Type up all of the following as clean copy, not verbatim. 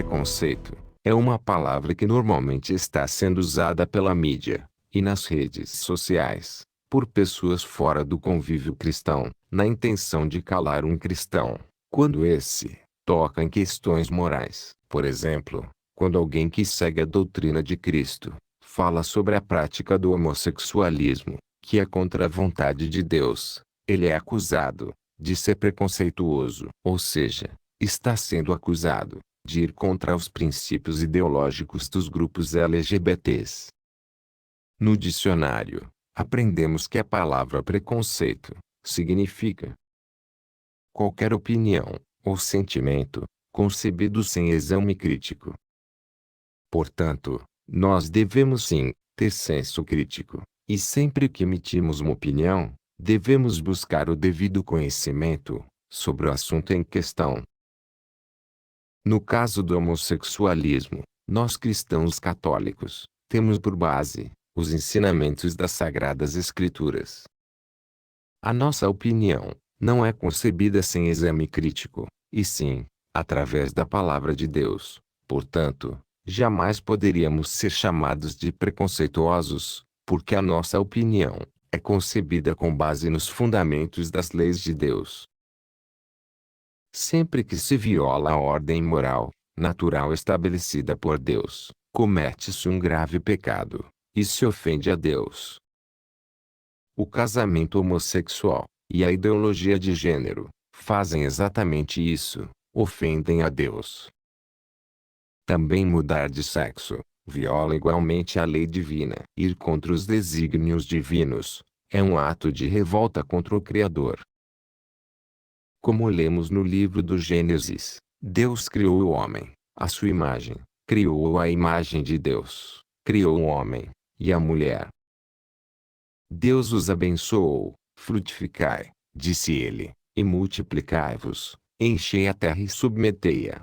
Preconceito é uma palavra que normalmente está sendo usada pela mídia e nas redes sociais por pessoas fora do convívio cristão, na intenção de calar um cristão, quando esse toca em questões morais. Por exemplo, quando alguém que segue a doutrina de Cristo fala sobre a prática do homossexualismo, que é contra a vontade de Deus, ele é acusado de ser preconceituoso, ou seja, está sendo acusado de ir contra os princípios ideológicos dos grupos LGBTs. No dicionário, aprendemos que a palavra preconceito significa qualquer opinião ou sentimento concebido sem exame crítico. Portanto, nós devemos sim ter senso crítico, e sempre que emitimos uma opinião, devemos buscar o devido conhecimento sobre o assunto em questão. No caso do homossexualismo, nós cristãos católicos temos por base os ensinamentos das Sagradas Escrituras. A nossa opinião não é concebida sem exame crítico, e sim através da Palavra de Deus. Portanto, jamais poderíamos ser chamados de preconceituosos, porque a nossa opinião é concebida com base nos fundamentos das leis de Deus. Sempre que se viola a ordem moral, natural estabelecida por Deus, comete-se um grave pecado, e se ofende a Deus. O casamento homossexual e a ideologia de gênero fazem exatamente isso, ofendem a Deus. Também mudar de sexo viola igualmente a lei divina. Ir contra os desígnios divinos é um ato de revolta contra o Criador. Como lemos no livro do Gênesis, Deus criou o homem, à sua imagem, criou-o à imagem de Deus, criou o homem e a mulher. Deus os abençoou, frutificai, disse ele, e multiplicai-vos, enchei a terra e submetei-a.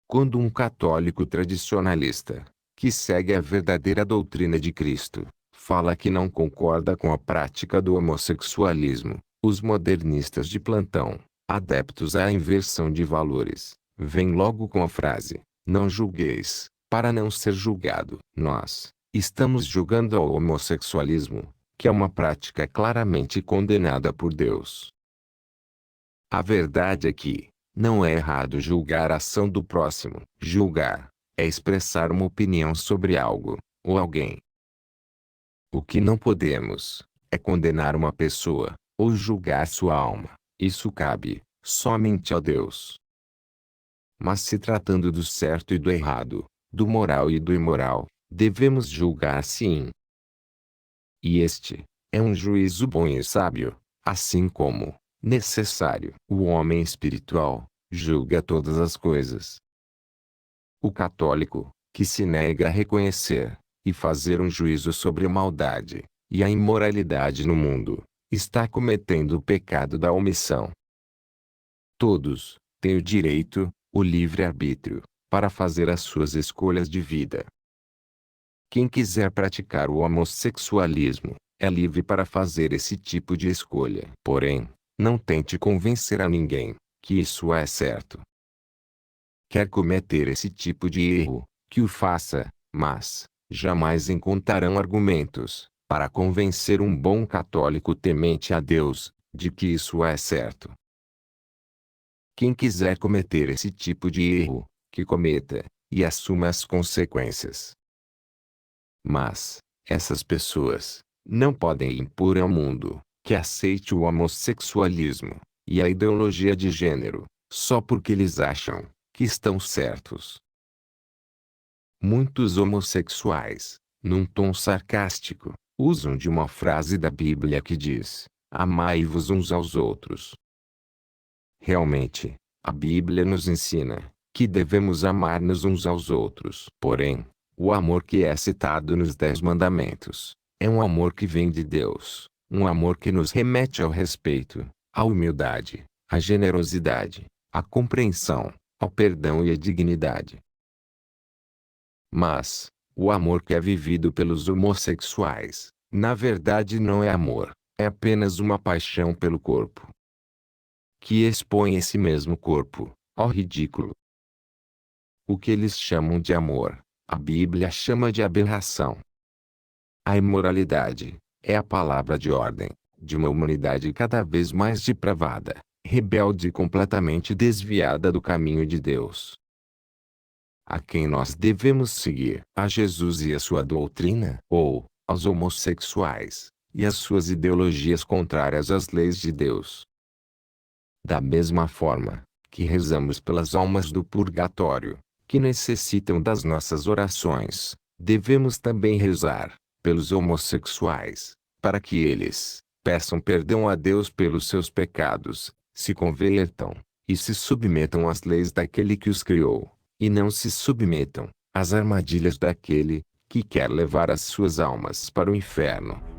Quando um católico tradicionalista, que segue a verdadeira doutrina de Cristo, fala que não concorda com a prática do homossexualismo, os modernistas de plantão, adeptos à inversão de valores, vêm logo com a frase: não julgueis, para não ser julgado. Nós estamos julgando ao homossexualismo, que é uma prática claramente condenada por Deus. A verdade é que não é errado julgar a ação do próximo. Julgar é expressar uma opinião sobre algo ou alguém. O que não podemos é condenar uma pessoa ou julgar sua alma. Isso cabe somente a Deus. Mas se tratando do certo e do errado, do moral e do imoral, devemos julgar sim. E este é um juízo bom e sábio, assim como necessário. O homem espiritual julga todas as coisas. O católico, que se nega a reconhecer e fazer um juízo sobre a maldade e a imoralidade no mundo, está cometendo o pecado da omissão. Todos têm o direito, o livre-arbítrio, para fazer as suas escolhas de vida. Quem quiser praticar o homossexualismo é livre para fazer esse tipo de escolha. Porém, não tente convencer a ninguém que isso é certo. Quer cometer esse tipo de erro, que o faça, mas jamais encontrarão argumentos para convencer um bom católico temente a Deus de que isso é certo. Quem quiser cometer esse tipo de erro, que cometa e assuma as consequências. Mas essas pessoas não podem impor ao mundo que aceite o homossexualismo e a ideologia de gênero só porque eles acham que estão certos. Muitos homossexuais, num tom sarcástico, usam de uma frase da Bíblia que diz: amai-vos uns aos outros. Realmente, a Bíblia nos ensina que devemos amar-nos uns aos outros. Porém, o amor que é citado nos 10 mandamentos é um amor que vem de Deus, um amor que nos remete ao respeito, à humildade, à generosidade, à compreensão, ao perdão e à dignidade. Mas, o amor que é vivido pelos homossexuais, na verdade não é amor, é apenas uma paixão pelo corpo, que expõe esse mesmo corpo ao ridículo. O que eles chamam de amor, a Bíblia chama de aberração. A imoralidade é a palavra de ordem de uma humanidade cada vez mais depravada, rebelde e completamente desviada do caminho de Deus. A quem nós devemos seguir? A Jesus e a sua doutrina? Ou aos homossexuais e as suas ideologias contrárias às leis de Deus? Da mesma forma que rezamos pelas almas do purgatório, que necessitam das nossas orações, devemos também rezar pelos homossexuais, para que eles peçam perdão a Deus pelos seus pecados, se convertam e se submetam às leis daquele que os criou, e não se submetam às armadilhas daquele que quer levar as suas almas para o inferno.